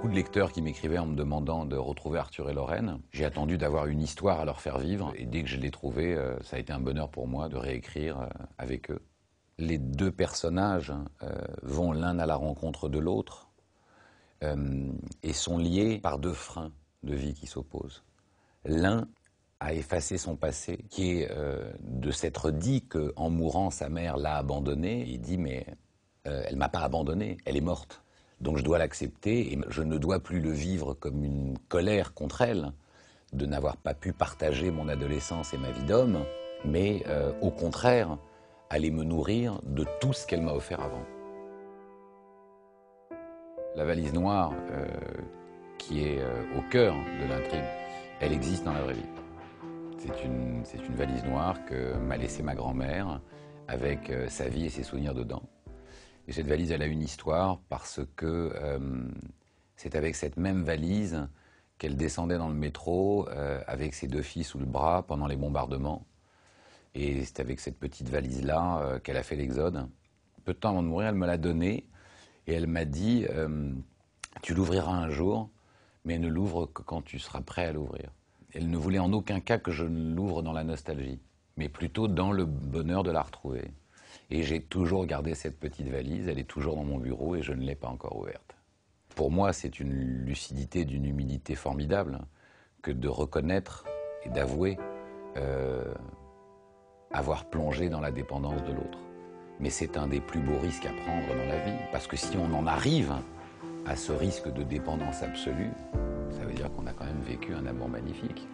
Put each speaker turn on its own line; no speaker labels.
beaucoup de lecteurs qui m'écrivaient en me demandant de retrouver Arthur et Lorraine. J'ai attendu d'avoir une histoire à leur faire vivre, et dès que je l'ai trouvée, ça a été un bonheur pour moi de réécrire avec eux. Les deux personnages vont l'un à la rencontre de l'autre et sont liés par deux freins de vie qui s'opposent. L'un a effacé son passé, qui est de s'être dit qu'en mourant, sa mère l'a abandonné. Il dit, mais elle ne m'a pas abandonné, elle est morte. Donc je dois l'accepter et je ne dois plus le vivre comme une colère contre elle, de n'avoir pas pu partager mon adolescence et ma vie d'homme, mais au contraire, aller me nourrir de tout ce qu'elle m'a offert avant. La valise noire, qui est au cœur de l'intrigue, elle existe dans la vraie vie. C'est une valise noire que m'a laissée ma grand-mère, avec sa vie et ses souvenirs dedans. Et cette valise, elle a une histoire parce que c'est avec cette même valise qu'elle descendait dans le métro avec ses deux filles sous le bras pendant les bombardements. Et c'est avec cette petite valise-là qu'elle a fait l'exode. Peu de temps avant de mourir, elle me l'a donnée et elle m'a dit tu l'ouvriras un jour, mais ne l'ouvre que quand tu seras prêt à l'ouvrir. Elle ne voulait en aucun cas que je l'ouvre dans la nostalgie, mais plutôt dans le bonheur de la retrouver. Et j'ai toujours gardé cette petite valise, elle est toujours dans mon bureau et je ne l'ai pas encore ouverte. Pour moi, c'est une lucidité, d'une humilité formidable que de reconnaître et d'avouer avoir plongé dans la dépendance de l'autre. Mais c'est un des plus beaux risques à prendre dans la vie, parce que si on en arrive à ce risque de dépendance absolue, ça veut dire qu'on a quand même vécu un amour magnifique.